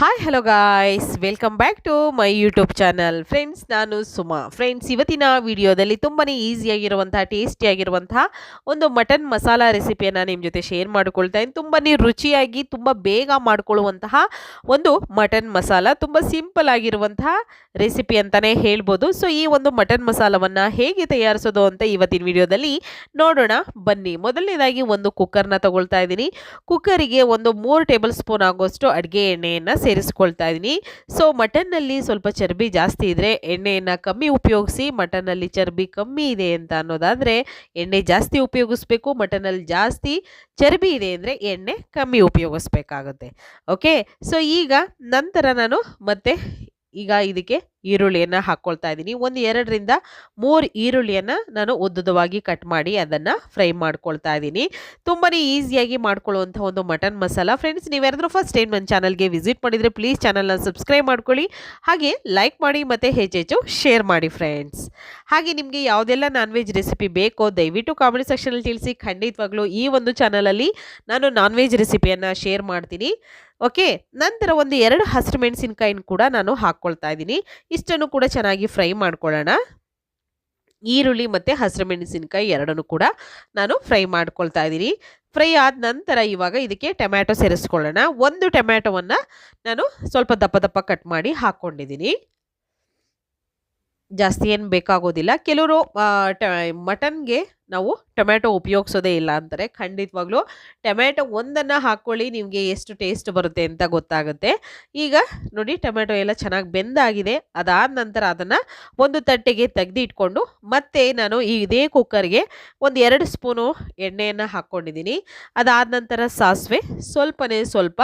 Hi hello guys welcome back to my YouTube channel friends. ನಾನು Suma. Friends, ಇವತ್ತಿನ ವಿಡಿಯೋದಲ್ಲಿ ತುಂಬಾ ಈಸಿಯಾಗಿರುವಂತಹ ಟೇಸ್ಟಿಯಾಗಿರುವಂತಹ ಒಂದು ಮಟನ್ ಮಸಾಲ ರೆಸಿಪಿಯನ್ನು ನಿಮ್ಮ ಜೊತೆ ಶೇರ್ ಮಾಡ್ಕೊಳ್ತಾ ಇದ್ದೀನಿ. ತುಂಬಾ ರುಚಿಯಾಗಿ ತುಂಬ ಬೇಗ ಮಾಡ್ಕೊಳ್ಳುವಂತಹ ಒಂದು ಮಟನ್ ಮಸಾಲ, ತುಂಬ ಸಿಂಪಲ್ ಆಗಿರುವಂತಹ ರೆಸಿಪಿ ಅಂತಲೇ ಹೇಳ್ಬೋದು. ಸೊ ಈ ಒಂದು ಮಟನ್ ಮಸಾಲವನ್ನು ಹೇಗೆ ತಯಾರಿಸೋದು ಅಂತ ಇವತ್ತಿನ ವಿಡಿಯೋದಲ್ಲಿ ನೋಡೋಣ ಬನ್ನಿ. ಮೊದಲನೇದಾಗಿ ಒಂದು ಕುಕ್ಕರ್ನ ತಗೊಳ್ತಾ ಇದ್ದೀನಿ. ಕುಕ್ಕರಿಗೆ ಒಂದು 3 ಟೇಬಲ್ ಸ್ಪೂನ್ ಆಗುವಷ್ಟು ಅಡುಗೆ ಎಣ್ಣೆಯನ್ನು ಸೇರಿಸ್ಕೊಳ್ತಾ ಇದ್ದೀನಿ. ಸೊ ಮಟನ್ನಲ್ಲಿ ಸ್ವಲ್ಪ ಚರ್ಬಿ ಜಾಸ್ತಿ ಇದ್ದರೆ ಎಣ್ಣೆಯನ್ನು ಕಮ್ಮಿ ಉಪಯೋಗಿಸಿ. ಮಟನ್ನಲ್ಲಿ ಚರ್ಬಿ ಕಮ್ಮಿ ಇದೆ ಅಂತ ಅನ್ನೋದಾದರೆ ಎಣ್ಣೆ ಜಾಸ್ತಿ ಉಪಯೋಗಿಸ್ಬೇಕು. ಮಟನಲ್ಲಿ ಜಾಸ್ತಿ ಚರ್ಬಿ ಇದೆ ಅಂದರೆ ಎಣ್ಣೆ ಕಮ್ಮಿ ಉಪಯೋಗಿಸ್ಬೇಕಾಗುತ್ತೆ. ಓಕೆ, ಸೊ ಈಗ ನಂತರ ನಾನು ಮತ್ತೆ ಇದಕ್ಕೆ ಈರುಳ್ಳಿಯನ್ನು ಹಾಕ್ಕೊಳ್ತಾ ಇದ್ದೀನಿ. ಒಂದು 2ರಿಂದ 3 ಈರುಳ್ಳಿಯನ್ನು ನಾನು ಉದ್ದುದವಾಗಿ ಕಟ್ ಮಾಡಿ ಅದನ್ನು ಫ್ರೈ ಮಾಡ್ಕೊಳ್ತಾ ಇದ್ದೀನಿ. ತುಂಬಾ ಈಸಿಯಾಗಿ ಮಾಡ್ಕೊಳ್ಳುವಂಥ ಒಂದು ಮಟನ್ ಮಸಾಲ. ಫ್ರೆಂಡ್ಸ್, ನೀವ್ಯಾರಾದರೂ ಫಸ್ಟ್ ಟೈಮ್ ನನ್ನ ಚಾನಲ್ಗೆ ವಿಸಿಟ್ ಮಾಡಿದರೆ ಪ್ಲೀಸ್ ಚಾನಲ್ನ ಸಬ್ಸ್ಕ್ರೈಬ್ ಮಾಡ್ಕೊಳ್ಳಿ, ಹಾಗೆ ಲೈಕ್ ಮಾಡಿ ಮತ್ತು ಹೆಚ್ಚೆಚ್ಚು ಶೇರ್ ಮಾಡಿ ಫ್ರೆಂಡ್ಸ್. ಹಾಗೆ ನಿಮಗೆ ಯಾವುದೆಲ್ಲ ನಾನ್ ವೆಜ್ ರೆಸಿಪಿ ಬೇಕೋ ದಯವಿಟ್ಟು ಕಾಮೆಂಟ್ ಸೆಕ್ಷನಲ್ಲಿ ತಿಳಿಸಿ. ಖಂಡಿತವಾಗ್ಲೂ ಈ ಒಂದು ಚಾನಲಲ್ಲಿ ನಾನು ನಾನ್ ವೆಜ್ ರೆಸಿಪಿಯನ್ನು ಶೇರ್ ಮಾಡ್ತೀನಿ. ಓಕೆ, ನಂತರ ಒಂದು 2 ಹಸಿರು ಮೆಣಸಿನಕಾಯಿನ ಕೂಡ ನಾನು ಹಾಕ್ಕೊಳ್ತಾ ಇದ್ದೀನಿ. ಇಷ್ಟನ್ನು ಕೂಡ ಚೆನ್ನಾಗಿ ಫ್ರೈ ಮಾಡ್ಕೊಳ್ಳೋಣ. ಈರುಳ್ಳಿ ಮತ್ತು ಹಸಿರು ಮೆಣಸಿನಕಾಯಿ ಎರಡನ್ನು ಕೂಡ ನಾನು ಫ್ರೈ ಮಾಡ್ಕೊಳ್ತಾ ಇದ್ದೀನಿ. ಫ್ರೈ ಆದ ನಂತರ ಇವಾಗ ಇದಕ್ಕೆ ಟೊಮ್ಯಾಟೊ ಸೇರಿಸ್ಕೊಳ್ಳೋಣ. ಒಂದು ಟೊಮ್ಯಾಟೊವನ್ನು ನಾನು ಸ್ವಲ್ಪ ದಪ್ಪ ದಪ್ಪ ಕಟ್ ಮಾಡಿ ಹಾಕ್ಕೊಂಡಿದ್ದೀನಿ. ಜಾಸ್ತಿ ಏನು ಬೇಕಾಗೋದಿಲ್ಲ. ಕೆಲವರು ಮಟನ್ಗೆ ನಾವು ಟೊಮ್ಯಾಟೊ ಉಪಯೋಗಿಸೋದೇ ಇಲ್ಲ ಅಂತಾರೆ. ಖಂಡಿತವಾಗ್ಲೂ ಟೊಮ್ಯಾಟೊ ಒಂದನ್ನು ಹಾಕ್ಕೊಳ್ಳಿ, ನಿಮಗೆ ಎಷ್ಟು ಟೇಸ್ಟ್ ಬರುತ್ತೆ ಅಂತ ಗೊತ್ತಾಗುತ್ತೆ. ಈಗ ನೋಡಿ, ಟೊಮ್ಯಾಟೊ ಎಲ್ಲ ಚೆನ್ನಾಗಿ ಬೆಂದಾಗಿದೆ. ಅದಾದ ನಂತರ ಅದನ್ನು ಒಂದು ತಟ್ಟೆಗೆ ತೆಗೆದಿಟ್ಕೊಂಡು ಮತ್ತೆ ನಾನು ಇದೇ ಕುಕ್ಕರ್ಗೆ ಒಂದು 2 ಸ್ಪೂನು ಎಣ್ಣೆಯನ್ನು ಹಾಕ್ಕೊಂಡಿದ್ದೀನಿ. ಅದಾದ ನಂತರ ಸಾಸಿವೆ, ಸ್ವಲ್ಪ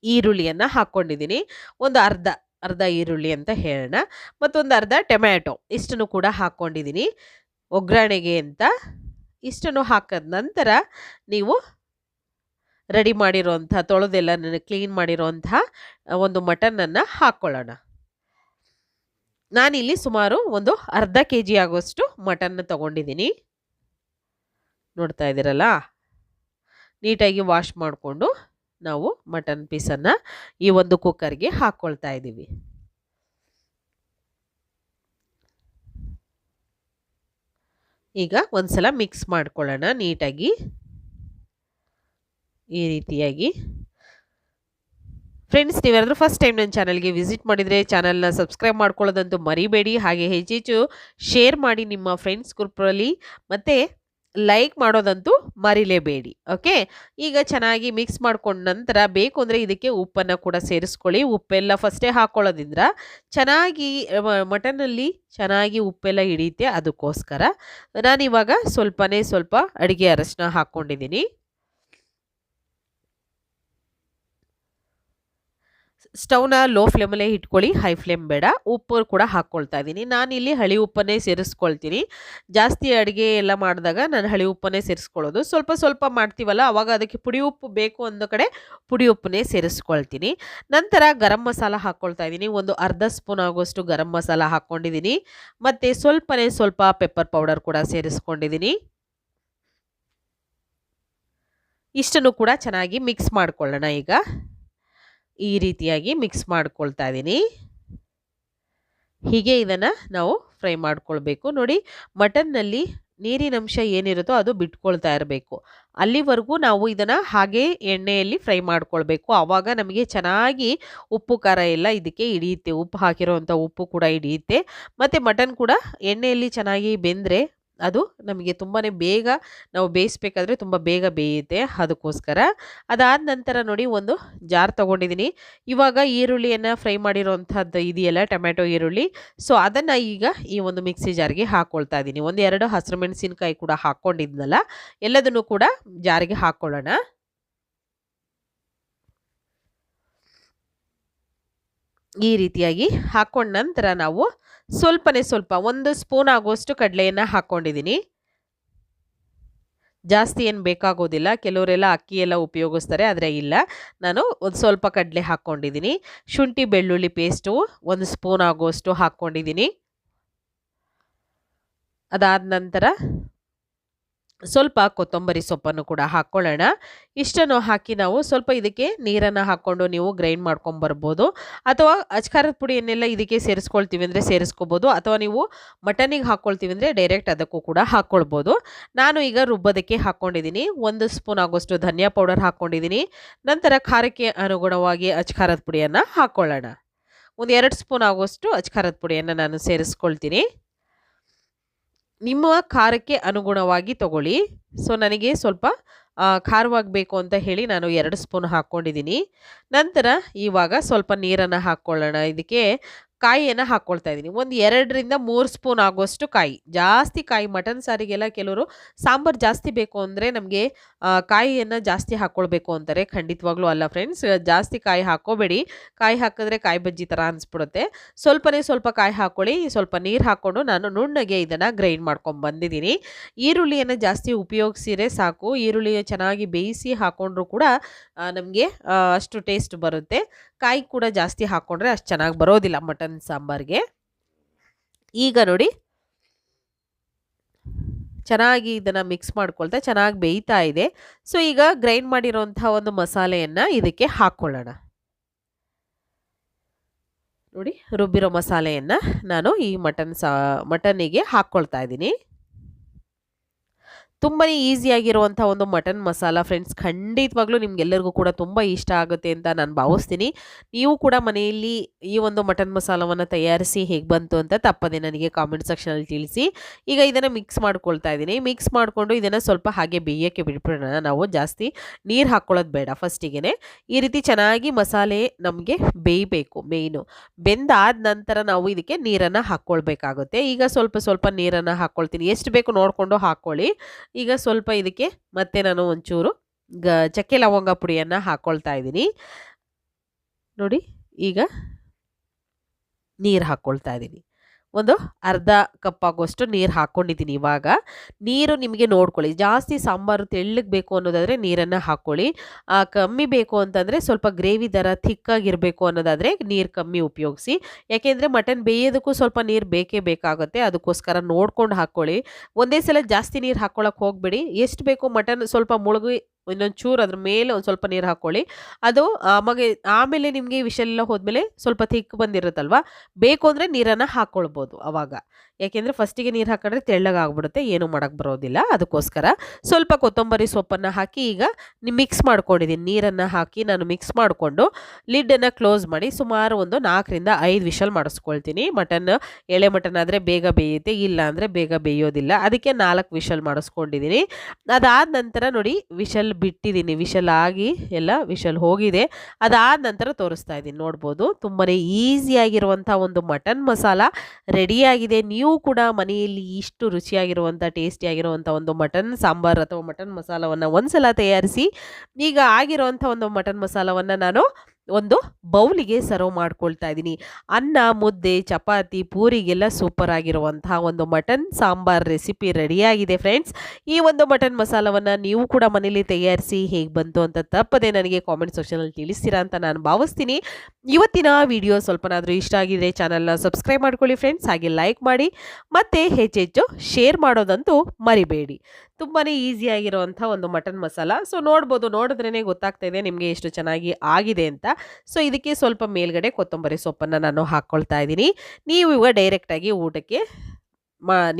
ಈರುಳ್ಳಿಯನ್ನು ಹಾಕ್ಕೊಂಡಿದ್ದೀನಿ. ಒಂದು ಅರ್ಧ ಈರುಳ್ಳಿ ಅಂತ ಹೇಳೋಣ, ಮತ್ತೊಂದು ಅರ್ಧ ಟೊಮ್ಯಾಟೊ ಇಷ್ಟನ್ನು ಕೂಡ ಹಾಕ್ಕೊಂಡಿದ್ದೀನಿ ಒಗ್ಗರಣೆಗೆ ಅಂತ. ಇಷ್ಟನ್ನು ಹಾಕಿದ ನಂತರ ನೀವು ರೆಡಿ ಮಾಡಿರೋಂಥ ತೊಳೆದೆಲ್ಲ ಕ್ಲೀನ್ ಮಾಡಿರೋಂತಹ ಒಂದು ಮಟನನ್ನು ಹಾಕ್ಕೊಳ್ಳೋಣ. ನಾನಿಲ್ಲಿ ಸುಮಾರು ಒಂದು ಅರ್ಧ kg ಆಗುವಷ್ಟು ಮಟನ್ನ ತಗೊಂಡಿದ್ದೀನಿ. ನೋಡ್ತಾ ಇದ್ದೀರಲ್ಲ, ನೀಟಾಗಿ ವಾಶ್ ಮಾಡಿಕೊಂಡು ನಾವು ಮಟನ್ ಪೀಸನ್ನು ಈ ಒಂದು ಕುಕ್ಕರ್ಗೆ ಹಾಕ್ಕೊಳ್ತಾ ಇದ್ದೀವಿ. ಈಗ ಒಂದ್ಸಲ ಮಿಕ್ಸ್ ಮಾಡ್ಕೊಳ್ಳೋಣ ನೀಟಾಗಿ ಈ ರೀತಿಯಾಗಿ. ಫ್ರೆಂಡ್ಸ್, ನೀವ್ಯಾರಾದ್ರೂ ಫಸ್ಟ್ ಟೈಮ್ ನನ್ನ ಚಾನಲ್ಗೆ ವಿಸಿಟ್ ಮಾಡಿದರೆ ಚಾನಲ್ನ ಸಬ್ಸ್ಕ್ರೈಬ್ ಮಾಡ್ಕೊಳ್ಳೋದಂತೂ ಮರಿಬೇಡಿ, ಹಾಗೆ ಹೆಚ್ಚೆಚ್ಚು ಶೇರ್ ಮಾಡಿ ನಿಮ್ಮ ಫ್ರೆಂಡ್ಸ್ ಗ್ರೂಪಲ್ಲಿ, ಮತ್ತು ಲೈಕ್ ಮಾಡೋದಂತೂ ಮರಿಲೇಬೇಡಿ. ಓಕೆ, ಈಗ ಚೆನ್ನಾಗಿ ಮಿಕ್ಸ್ ಮಾಡ್ಕೊಂಡ ನಂತರ ಬೇಕು ಅಂದರೆ ಇದಕ್ಕೆ ಉಪ್ಪನ್ನು ಕೂಡ ಸೇರಿಸ್ಕೊಳ್ಳಿ. ಉಪ್ಪೆಲ್ಲ ಫಸ್ಟೇ ಹಾಕ್ಕೊಳ್ಳೋದ್ರಿಂದ ಚೆನ್ನಾಗಿ ಮಟನಲ್ಲಿ ಚೆನ್ನಾಗಿ ಉಪ್ಪೆಲ್ಲ ಹಿಡಿಯುತ್ತೆ. ಅದಕ್ಕೋಸ್ಕರ ನಾನಿವಾಗ ಸ್ವಲ್ಪ ಅಡುಗೆ ಅರಶಿನ ಹಾಕ್ಕೊಂಡಿದ್ದೀನಿ. ಸ್ಟವ್ನ ಲೋ ಫ್ಲೇಮಲ್ಲೇ ಇಟ್ಕೊಳ್ಳಿ, ಹೈ ಫ್ಲೇಮ್ ಬೇಡ. ಉಪ್ಪು ಕೂಡ ಹಾಕ್ಕೊಳ್ತಾ ಇದ್ದೀನಿ. ನಾನಿಲ್ಲಿ ಹಳಿ ಉಪ್ಪನ್ನೇ ಸೇರಿಸ್ಕೊಳ್ತೀನಿ. ಜಾಸ್ತಿ ಅಡುಗೆ ಎಲ್ಲ ಮಾಡಿದಾಗ ನಾನು ಹಳಿ ಉಪ್ಪನ್ನೇ ಸೇರಿಸ್ಕೊಳ್ಳೋದು. ಸ್ವಲ್ಪ ಮಾಡ್ತೀವಲ್ಲ, ಆವಾಗ ಅದಕ್ಕೆ ಪುಡಿ ಉಪ್ಪು ಬೇಕು ಅಂದ ಕಡೆ ಪುಡಿ ಉಪ್ಪನ್ನೇ ಸೇರಿಸ್ಕೊಳ್ತೀನಿ. ನಂತರ ಗರಂ ಮಸಾಲ ಹಾಕ್ಕೊಳ್ತಾ ಇದ್ದೀನಿ. ಒಂದು ಅರ್ಧ ಸ್ಪೂನ್ ಆಗುವಷ್ಟು ಗರಂ ಮಸಾಲ ಹಾಕ್ಕೊಂಡಿದ್ದೀನಿ. ಮತ್ತು ಸ್ವಲ್ಪ ಪೆಪ್ಪರ್ ಪೌಡರ್ ಕೂಡ ಸೇರಿಸ್ಕೊಂಡಿದ್ದೀನಿ. ಇಷ್ಟನ್ನು ಕೂಡ ಚೆನ್ನಾಗಿ ಮಿಕ್ಸ್ ಮಾಡ್ಕೊಳ್ಳೋಣ. ಈಗ ಈ ರೀತಿಯಾಗಿ ಮಿಕ್ಸ್ ಮಾಡ್ಕೊಳ್ತಾ ಇದ್ದೀನಿ. ಹೀಗೆ ಇದನ್ನು ನಾವು ಫ್ರೈ ಮಾಡ್ಕೊಳ್ಬೇಕು. ನೋಡಿ, ಮಟನ್ನಲ್ಲಿ ನೀರಿನಂಶ ಏನಿರುತ್ತೋ ಅದು ಬಿಟ್ಕೊಳ್ತಾ ಇರಬೇಕು. ಅಲ್ಲಿವರೆಗೂ ನಾವು ಇದನ್ನು ಹಾಗೆ ಎಣ್ಣೆಯಲ್ಲಿ ಫ್ರೈ ಮಾಡ್ಕೊಳ್ಬೇಕು. ಆವಾಗ ನಮಗೆ ಚೆನ್ನಾಗಿ ಉಪ್ಪು ಖಾರ ಎಲ್ಲ ಇದಕ್ಕೆ ಹಿಡಿಯುತ್ತೆ. ಉಪ್ಪು ಹಾಕಿರೋವಂಥ ಉಪ್ಪು ಕೂಡ ಹಿಡಿಯುತ್ತೆ. ಮತ್ತು ಮಟನ್ ಕೂಡ ಎಣ್ಣೆಯಲ್ಲಿ ಚೆನ್ನಾಗಿ ಬೆಂದರೆ ಅದು ನಮಗೆ ತುಂಬಾ ಬೇಗ, ನಾವು ಬೇಯಿಸ್ಬೇಕಾದ್ರೆ ತುಂಬ ಬೇಗ ಬೇಯುತ್ತೆ. ಅದಕ್ಕೋಸ್ಕರ ಅದಾದ ನಂತರ ನೋಡಿ, ಒಂದು ಜಾರ್ ತೊಗೊಂಡಿದ್ದೀನಿ. ಇವಾಗ ಈರುಳ್ಳಿಯನ್ನು ಫ್ರೈ ಮಾಡಿರೋವಂಥದ್ದು ಇದೆಯಲ್ಲ, ಟೊಮ್ಯಾಟೊ ಈರುಳ್ಳಿ, ಸೊ ಅದನ್ನು ಈಗ ಈ ಒಂದು ಮಿಕ್ಸಿ ಜಾರ್ಗೆ ಹಾಕ್ಕೊಳ್ತಾ ಇದ್ದೀನಿ. ಒಂದು 2 ಹಸಿರು ಮೆಣಸಿನಕಾಯಿ ಕೂಡ ಹಾಕ್ಕೊಂಡಿದ್ನಲ್ಲ, ಎಲ್ಲದನ್ನು ಕೂಡ ಜಾರಿಗೆ ಹಾಕ್ಕೊಳ್ಳೋಣ. ಈ ರೀತಿಯಾಗಿ ಹಾಕ್ಕೊಂಡ ನಂತರ ನಾವು ಸ್ವಲ್ಪ 1 ಸ್ಪೂನ್ ಆಗುವಷ್ಟು ಕಡಲೆಯನ್ನು ಹಾಕ್ಕೊಂಡಿದ್ದೀನಿ. ಜಾಸ್ತಿ ಏನು ಬೇಕಾಗೋದಿಲ್ಲ. ಕೆಲವರೆಲ್ಲ ಅಕ್ಕಿ ಎಲ್ಲ ಉಪಯೋಗಿಸ್ತಾರೆ, ಆದರೆ ಇಲ್ಲ, ನಾನು ಒಂದು ಸ್ವಲ್ಪ ಕಡಲೆ ಹಾಕ್ಕೊಂಡಿದ್ದೀನಿ. ಶುಂಠಿ ಬೆಳ್ಳುಳ್ಳಿ ಪೇಸ್ಟು 1 ಸ್ಪೂನ್ ಆಗುವಷ್ಟು ಹಾಕ್ಕೊಂಡಿದ್ದೀನಿ. ಅದಾದ ನಂತರ ಸ್ವಲ್ಪ ಕೊತ್ತಂಬರಿ ಸೊಪ್ಪನ್ನು ಕೂಡ ಹಾಕ್ಕೊಳ್ಳೋಣ. ಇಷ್ಟನ್ನು ಹಾಕಿ ನಾವು ಸ್ವಲ್ಪ ಇದಕ್ಕೆ ನೀರನ್ನು ಹಾಕ್ಕೊಂಡು ನೀವು ಗ್ರೈಂಡ್ ಮಾಡ್ಕೊಂಬರ್ಬೋದು. ಅಥವಾ ಅಚ್ಕಾರದ ಪುಡಿಯನ್ನೆಲ್ಲ ಇದಕ್ಕೆ ಸೇರಿಸ್ಕೊಳ್ತೀವಿ ಅಂದರೆ ಸೇರಿಸ್ಕೋಬೋದು. ಅಥವಾ ನೀವು ಮಟನಿಗೆ ಹಾಕ್ಕೊಳ್ತೀವಿ ಅಂದರೆ ಡೈರೆಕ್ಟ್ ಅದಕ್ಕೂ ಕೂಡ ಹಾಕ್ಕೊಳ್ಬೋದು. ನಾನು ಈಗ ರುಬ್ಬೋದಕ್ಕೆ ಹಾಕ್ಕೊಂಡಿದ್ದೀನಿ. 1 ಸ್ಪೂನ್ ಆಗೋಷ್ಟು ಧನಿಯಾ ಪೌಡರ್ ಹಾಕ್ಕೊಂಡಿದ್ದೀನಿ. ನಂತರ ಖಾರಕ್ಕೆ ಅನುಗುಣವಾಗಿ ಅಚ್ಕಾರದ ಪುಡಿಯನ್ನು ಹಾಕ್ಕೊಳ್ಳೋಣ. ಒಂದು 2 ಸ್ಪೂನ್ ಆಗೋಷ್ಟು ಅಚ್ಕಾರದ ಪುಡಿಯನ್ನು ನಾನು ಸೇರಿಸ್ಕೊಳ್ತೀನಿ. ನಿಮ್ಮ ಖಾರಕ್ಕೆ ಅನುಗುಣವಾಗಿ ತಗೊಳ್ಳಿ. ಸೊ ನನಗೆ ಸ್ವಲ್ಪ ಖಾರವಾಗಬೇಕು ಅಂತ ಹೇಳಿ ನಾನು 2 ಸ್ಪೂನ್ ಹಾಕ್ಕೊಂಡಿದ್ದೀನಿ. ನಂತರ ಇವಾಗ ಸ್ವಲ್ಪ ನೀರನ್ನು ಹಾಕ್ಕೊಳ್ಳೋಣ. ಇದಕ್ಕೆ ಕಾಯಿಯನ್ನು ಹಾಕ್ಕೊಳ್ತಾ ಇದ್ದೀನಿ. ಒಂದು 2ರಿಂದ 3 ಸ್ಪೂನ್ ಆಗುವಷ್ಟು ಕಾಯಿ. ಜಾಸ್ತಿ ಕಾಯಿ ಮಟನ್ ಸಾರಿಗೆಲ್ಲ ಕೆಲವರು ಸಾಂಬಾರು ಜಾಸ್ತಿ ಬೇಕು ಅಂದರೆ ನಮಗೆ ಕಾಯಿಯನ್ನು ಜಾಸ್ತಿ ಹಾಕ್ಕೊಳ್ಬೇಕು ಅಂತಾರೆ. ಖಂಡಿತವಾಗ್ಲೂ ಅಲ್ಲ ಫ್ರೆಂಡ್ಸ್, ಜಾಸ್ತಿ ಕಾಯಿ ಹಾಕ್ಕೋಬೇಡಿ. ಕಾಯಿ ಹಾಕಿದ್ರೆ ಕಾಯಿ ಬಜ್ಜಿ ಥರ ಅನಿಸ್ಬಿಡುತ್ತೆ. ಸ್ವಲ್ಪ ಕಾಯಿ ಹಾಕ್ಕೊಳ್ಳಿ. ಸ್ವಲ್ಪ ನೀರು ಹಾಕ್ಕೊಂಡು ನಾನು ನುಣ್ಣಗೆ ಇದನ್ನು ಗ್ರೈಂಡ್ ಮಾಡ್ಕೊಂಡು ಬಂದಿದ್ದೀನಿ. ಈರುಳ್ಳಿಯನ್ನು ಜಾಸ್ತಿ ಉಪಯೋಗಿಸಿದ್ರೆ ಸಾಕು. ಈರುಳ್ಳಿ ಚೆನ್ನಾಗಿ ಬೇಯಿಸಿ ಹಾಕ್ಕೊಂಡ್ರೂ ಕೂಡ ನಮಗೆ ಅಷ್ಟು ಟೇಸ್ಟ್ ಬರುತ್ತೆ. ಕಾಯಿ ಕೂಡ ಜಾಸ್ತಿ ಹಾಕ್ಕೊಂಡ್ರೆ ಅಷ್ಟು ಚೆನ್ನಾಗಿ ಬರೋದಿಲ್ಲ ಮಟನ್ ಸಾಂಬಾರ್ಗೆ. ಈಗ ನೋಡಿ ಚೆನ್ನಾಗಿ ಇದನ್ನು ಮಿಕ್ಸ್ ಮಾಡ್ಕೊಳ್ತಾ ಚೆನ್ನಾಗಿ ಬೇಯ್ತಾ ಇದೆ. ಸೊ ಈಗ ಗ್ರೈಂಡ್ ಮಾಡಿರೋಂಥ ಒಂದು ಮಸಾಲೆಯನ್ನು ಇದಕ್ಕೆ ಹಾಕ್ಕೊಳ್ಳೋಣ. ನೋಡಿ ರುಬ್ಬಿರೋ ಮಸಾಲೆಯನ್ನು ನಾನು ಈ ಮಟನ್ನಿಗೆ ಹಾಕ್ಕೊಳ್ತಾ ಇದ್ದೀನಿ. ತುಂಬಾ ಈಸಿಯಾಗಿರುವಂಥ ಒಂದು ಮಟನ್ ಮಸಾಲ ಫ್ರೆಂಡ್ಸ್. ಖಂಡಿತವಾಗ್ಲೂ ನಿಮ್ಗೆಲ್ಲರಿಗೂ ಕೂಡ ತುಂಬ ಇಷ್ಟ ಆಗುತ್ತೆ ಅಂತ ನಾನು ಭಾವಿಸ್ತೀನಿ. ನೀವು ಕೂಡ ಮನೆಯಲ್ಲಿ ಈ ಒಂದು ಮಟನ್ ಮಸಾಲವನ್ನು ತಯಾರಿಸಿ ಹೇಗೆ ಬಂತು ಅಂತ ತಪ್ಪದೆ ನನಗೆ ಕಾಮೆಂಟ್ ಸೆಕ್ಷನಲ್ಲಿ ತಿಳಿಸಿ. ಈಗ ಇದನ್ನು ಮಿಕ್ಸ್ ಮಾಡ್ಕೊಳ್ತಾ ಇದ್ದೀನಿ. ಮಿಕ್ಸ್ ಮಾಡಿಕೊಂಡು ಇದನ್ನು ಸ್ವಲ್ಪ ಹಾಗೆ ಬೇಯೋಕ್ಕೆ ಬಿಟ್ಬಿಡೋಣ. ನಾವು ಜಾಸ್ತಿ ನೀರು ಹಾಕ್ಕೊಳ್ಳೋದು ಬೇಡ. ಫಸ್ಟಿಗೆ ಈ ರೀತಿ ಚೆನ್ನಾಗಿ ಮಸಾಲೆ ನಮಗೆ ಬೇಯಬೇಕು. ಮೇಯ್ನು ಬೆಂದಾದ ನಂತರ ನಾವು ಇದಕ್ಕೆ ನೀರನ್ನು ಹಾಕ್ಕೊಳ್ಬೇಕಾಗುತ್ತೆ. ಈಗ ಸ್ವಲ್ಪ ನೀರನ್ನು ಹಾಕ್ಕೊಳ್ತೀನಿ. ಎಷ್ಟು ಬೇಕು ನೋಡಿಕೊಂಡು ಹಾಕ್ಕೊಳ್ಳಿ. ಈಗ ಸ್ವಲ್ಪ ಇದಕ್ಕೆ ಮತ್ತೆ ನಾನು ಒಂಚೂರು ಚಕ್ಕೆ ಲವಂಗ ಪುಡಿಯನ್ನು ಹಾಕ್ಕೊಳ್ತಾ ಇದ್ದೀನಿ. ನೋಡಿ ಈಗ ನೀರು ಹಾಕ್ಕೊಳ್ತಾ ಇದ್ದೀನಿ. ಒಂದು ಅರ್ಧ ಕಪ್ ಆಗುವಷ್ಟು ನೀರು ಹಾಕ್ಕೊಂಡಿದ್ದೀನಿ. ಇವಾಗ ನೀರು ನಿಮಗೆ ನೋಡ್ಕೊಳ್ಳಿ. ಜಾಸ್ತಿ ಸಾಂಬಾರು ತೆಳ್ಳಗೆ ಬೇಕು ಅನ್ನೋದಾದರೆ ನೀರನ್ನು ಹಾಕ್ಕೊಳ್ಳಿ. ಕಮ್ಮಿ ಬೇಕು ಅಂತಂದರೆ ಸ್ವಲ್ಪ ಗ್ರೇವಿ ಥರ ಥಿಕ್ಕಾಗಿರಬೇಕು ಅನ್ನೋದಾದರೆ ನೀರು ಕಮ್ಮಿ ಉಪಯೋಗಿಸಿ. ಯಾಕೆಂದರೆ ಮಟನ್ ಬೇಯೋದಕ್ಕೂ ಸ್ವಲ್ಪ ನೀರು ಬೇಕೇ ಬೇಕಾಗುತ್ತೆ. ಅದಕ್ಕೋಸ್ಕರ ನೋಡ್ಕೊಂಡು ಹಾಕ್ಕೊಳ್ಳಿ. ಒಂದೇ ಸಲ ಜಾಸ್ತಿ ನೀರು ಹಾಕ್ಕೊಳ್ಳೋಕೆ ಹೋಗಬೇಡಿ. ಎಷ್ಟು ಬೇಕು ಮಟನ್ ಸ್ವಲ್ಪ ಮುಳುಗಿ ಇನ್ನೊಂದು ಚೂರು ಅದ್ರ ಮೇಲೆ ಒಂದು ಸ್ವಲ್ಪ ನೀರು ಹಾಕ್ಕೊಳ್ಳಿ. ಅದು ಆಮೇಲೆ ನಿಮಗೆ ವಿಷಲೆಲ್ಲ ಹೋದ್ಮೇಲೆ ಸ್ವಲ್ಪ ಥಿಕ್ ಬಂದಿರುತ್ತಲ್ವ, ಬೇಕು ಅಂದರೆ ನೀರನ್ನು ಹಾಕ್ಕೊಳ್ಬೋದು ಅವಾಗ. ಯಾಕೆಂದರೆ ಫಸ್ಟಿಗೆ ನೀರು ಹಾಕಿದ್ರೆ ತೆಳ್ಳಗಾಗ್ಬಿಡುತ್ತೆ, ಏನೂ ಮಾಡೋಕ್ಕೆ ಬರೋದಿಲ್ಲ. ಅದಕ್ಕೋಸ್ಕರ ಸ್ವಲ್ಪ ಕೊತ್ತಂಬರಿ ಸೊಪ್ಪನ್ನು ಹಾಕಿ ಈಗ ಮಿಕ್ಸ್ ಮಾಡ್ಕೊಂಡಿದ್ದೀನಿ. ನೀರನ್ನು ಹಾಕಿ ನಾನು ಮಿಕ್ಸ್ ಮಾಡಿಕೊಂಡು ಲಿಡ್ಡನ್ನು ಕ್ಲೋಸ್ ಮಾಡಿ ಸುಮಾರು ಒಂದು 4ರಿಂದ 5 ವಿಷಲ್ ಮಾಡಿಸ್ಕೊಳ್ತೀನಿ. ಎಳೆ ಮಟನ್ ಆದರೆ ಬೇಗ ಬೇಯುತ್ತೆ, ಇಲ್ಲ ಅಂದರೆ ಬೇಗ ಬೇಯೋದಿಲ್ಲ. ಅದಕ್ಕೆ 4 ವಿಷಲ್ ಮಾಡಿಸ್ಕೊಂಡಿದ್ದೀನಿ. ಅದಾದ ನಂತರ ನೋಡಿ ವಿಷಲ್ ಬಿಟ್ಟಿದ್ದೀನಿ. ವಿಷಲ್ ಆಗಿ ಎಲ್ಲ ವಿಷಲ್ ಹೋಗಿದೆ. ಅದಾದ ನಂತರ ತೋರಿಸ್ತಾ ಇದ್ದೀನಿ. ನೋಡ್ಬೋದು ತುಂಬಾ ಈಸಿಯಾಗಿರುವಂಥ ಒಂದು ಮಟನ್ ಮಸಾಲ ರೆಡಿಯಾಗಿದೆ. ನೀವು ಕೂಡ ಮನೆಯಲ್ಲಿ ಇಷ್ಟು ರುಚಿಯಾಗಿರುವಂಥ ಟೇಸ್ಟಿಯಾಗಿರುವಂಥ ಒಂದು ಮಟನ್ ಸಾಂಬಾರ್ ಅಥವಾ ಮಟನ್ ಮಸಾಲವನ್ನು ಒಂದ್ಸಲ ತಯಾರಿಸಿ. ಈಗ ಆಗಿರುವಂಥ ಒಂದು ಮಟನ್ ಮಸಾಲವನ್ನು ನಾನು ಒಂದು ಬೌಲಿಗೆ ಸರ್ವ್ ಮಾಡ್ಕೊಳ್ತಾ ಇದ್ದೀನಿ. ಅನ್ನ, ಮುದ್ದೆ, ಚಪಾತಿ, ಪೂರಿಗೆಲ್ಲ ಸೂಪರ್ ಆಗಿರುವಂತಹ ಒಂದು ಮಟನ್ ಸಾಂಬಾರ್ ರೆಸಿಪಿ ರೆಡಿಯಾಗಿದೆ ಫ್ರೆಂಡ್ಸ್. ಈ ಒಂದು ಮಟನ್ ಮಸಾಲವನ್ನು ನೀವು ಕೂಡ ಮನೇಲಿ ತಯಾರಿಸಿ ಹೇಗೆ ಬಂತು ಅಂತ ತಪ್ಪದೆ ನನಗೆ ಕಾಮೆಂಟ್ ಸೆಕ್ಷನಲ್ಲಿ ತಿಳಿಸ್ತೀರಾ ಅಂತ ನಾನು ಭಾವಿಸ್ತೀನಿ. ಇವತ್ತಿನ ವಿಡಿಯೋ ಸ್ವಲ್ಪನಾದರೂ ಇಷ್ಟ ಆಗಿದ್ರೆ ಚಾನಲ್ನ ಸಬ್ಸ್ಕ್ರೈಬ್ ಮಾಡ್ಕೊಳ್ಳಿ ಫ್ರೆಂಡ್ಸ್. ಹಾಗೆ ಲೈಕ್ ಮಾಡಿ ಮತ್ತು ಹೆಚ್ಚೆಚ್ಚು ಶೇರ್ ಮಾಡೋದಂತೂ ಮರಿಬೇಡಿ. ತುಂಬಾ ಈಸಿಯಾಗಿರುವಂಥ ಒಂದು ಮಟನ್ ಮಸಾಲ. ಸೊ ನೋಡ್ಬೋದು, ನೋಡಿದ್ರೇ ಗೊತ್ತಾಗ್ತಾ ಇದೆ ನಿಮಗೆ ಎಷ್ಟು ಚೆನ್ನಾಗಿ ಆಗಿದೆ ಅಂತ. ಸೊ ಇದಕ್ಕೆ ಸ್ವಲ್ಪ ಮೇಲ್ಗಡೆ ಕೊತ್ತಂಬರಿ ಸೊಪ್ಪನ್ನು ನಾನು ಹಾಕ್ಕೊಳ್ತಾ ಇದ್ದೀನಿ. ನೀವು ಇವಾಗ ಡೈರೆಕ್ಟಾಗಿ ಊಟಕ್ಕೆ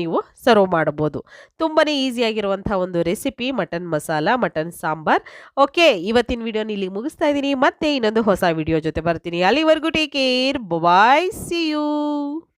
ನೀವು ಸರ್ವ್ ಮಾಡ್ಬೋದು. ತುಂಬಾ ಈಸಿಯಾಗಿರುವಂಥ ಒಂದು recipe mutton masala, mutton sambar. Okay, ಇವತ್ತಿನ ವಿಡಿಯೋನ ಇಲ್ಲಿಗೆ ಮುಗಿಸ್ತಾ ಇದ್ದೀನಿ. ಮತ್ತೆ ಇನ್ನೊಂದು ಹೊಸ ವಿಡಿಯೋ ಜೊತೆ ಬರ್ತೀನಿ. ಅಲ್ಲಿವರೆಗೂ take care, bye, see you.